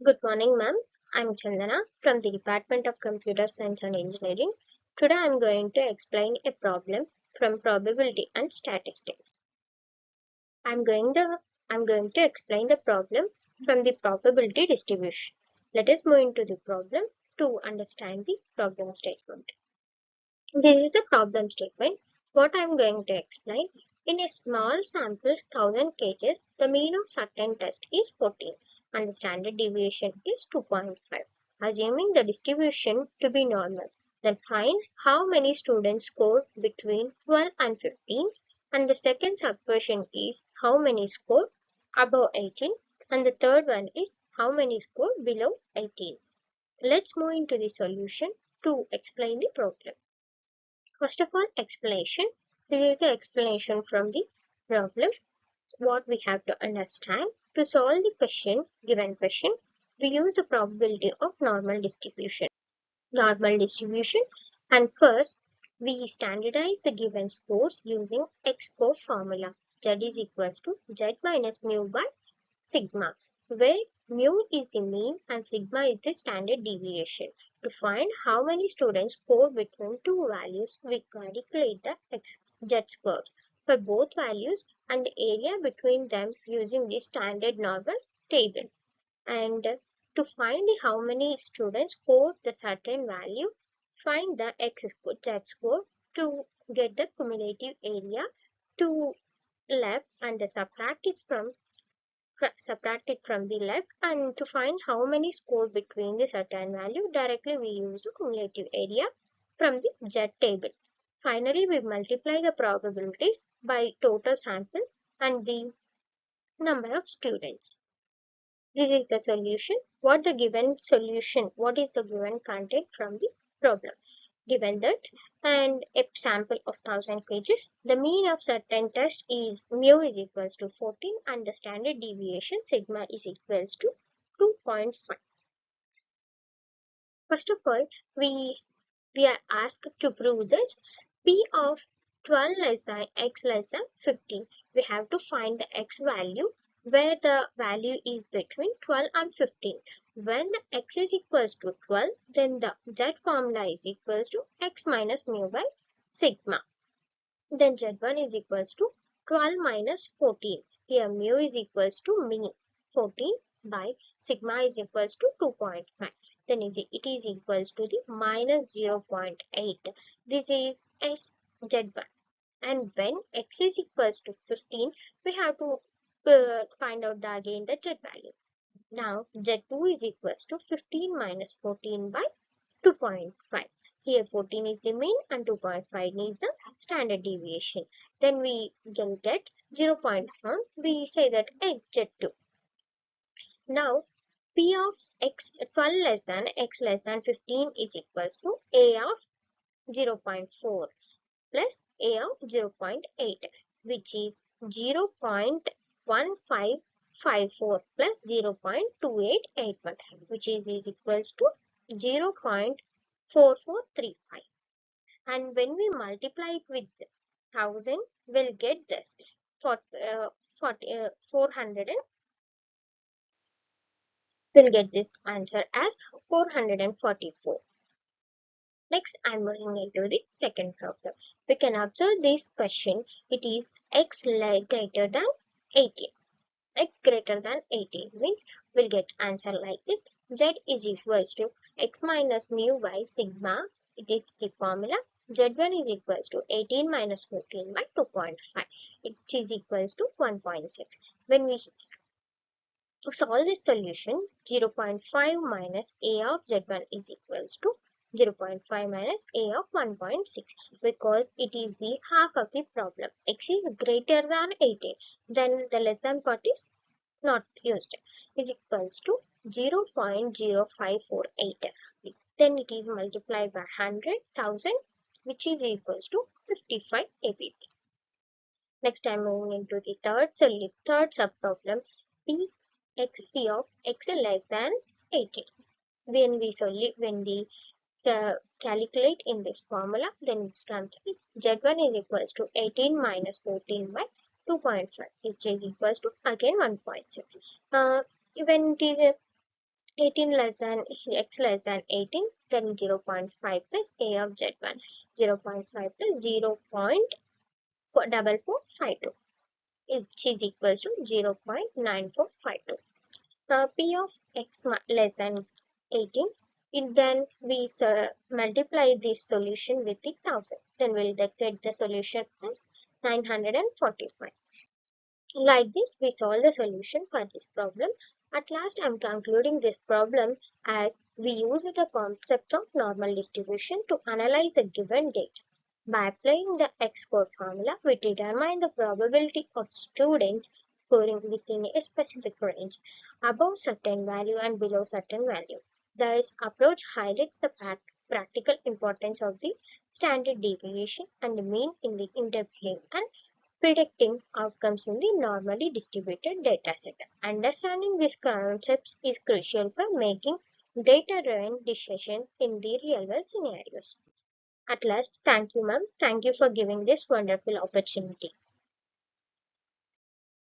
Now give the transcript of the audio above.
Good morning, ma'am. I'm Chandana from the Department of Computer Science and Engineering. Today I'm going to explain a problem from probability and statistics. I'm going to I'm going to explain the problem from the probability distribution. Let us move into the problem to understand the problem statement. This is the problem statement. What I'm going to explain. In a small sample 1000 cases, the mean of certain test is 14 and the standard deviation is 2.5. Assuming the distribution to be normal, then find how many students score between 12 and 15, and the second subquestion is how many score above 18, and the third one is how many score below 18. Let's move into the solution to explain the problem. First of all, explanation. This is the explanation from the problem. What we have to understand. To solve the question, given question, we use the probability of normal distribution. Normal distribution. And first, we standardize the given scores using X-score formula. Z is equals to Z minus mu by sigma, where mu is the mean and sigma is the standard deviation. To find how many students score between two values, we calculate the z scores for both values and the area between them using the standard normal table. And to find how many students score the certain value, find the z score to get the cumulative area to left and subtract it from the left, and to find how many score between the certain value, directly we use the cumulative area from the z table. Finally, we multiply the probabilities by total sample and the number of students. This is the solution. What is the given content from the problem? Given that and a sample of 1000 pages, the mean of certain test is mu is equals to 14 and the standard deviation sigma is equals to 2.5. First of all, we are asked to prove that p of 12 less than x less than 15. We have to find the x value where the value is between 12 and 15. When the x is equals to 12, then the z formula is equals to x minus mu by sigma. Then z1 is equals to 12 minus 14. Here mu is equals to mean 14 by sigma is equals to 2.5. Then it is equals to the minus 0.8. This is z1. And when x is equals to 15, we have to find out again the z value. Now z2 is equals to 15 minus 14 by 2.5. Here 14 is the mean and 2.5 is the standard deviation. Then we can get 0.1. We say that z2. Now p of x 12 less than x less than 15 is equals to a of 0.4 plus a of 0.8, which is 0.1554 plus 0.2881, which is equals to 0.4435. And when we multiply it with 1000, we'll get this for, 400 and we'll get this answer as 444. Next, I'm moving into the second problem. We can observe this question. It is x greater than 18. X greater than 18 means we'll get answer like this. Z is equals to x minus mu by sigma. It is the formula. Z1 is equals to 18 minus 14 by 2.5. It is equals to 1.6. When we solve this solution, 0.5 minus a of z1 is equals to 0.5 minus a of 1.6, because it is the half of the problem. X is greater than 18, then the less than part is not used, is equals to 0.0548. Then it is multiplied by 100,000, which is equals to 55 APP. Next, I'm moving into the third subproblem, p of x less than 18. When we calculate in this formula, then it comes is z1 is equals to 18 minus 14 by 2.5, which is equals to again 1.6. When it is 18 less than x less than 18, then 0.5 plus a of z1, 0.5 plus 0.4452, which is equals to 0.9452. P of x less than 18, then we multiply this solution with the 1000, then we'll get the solution as 945. Like this, we solve the solution for this problem. At last, I'm concluding this problem as we use the concept of normal distribution to analyze a given data. By applying the X-score formula, we determine the probability of students scoring within a specific range, above certain value and below certain value. This approach highlights the practical importance of the standard deviation and the mean in the interpreting and predicting outcomes in the normally distributed dataset. Understanding these concepts is crucial for making data-driven decisions in the real-world scenarios. At last, thank you, ma'am. Thank you for giving this wonderful opportunity.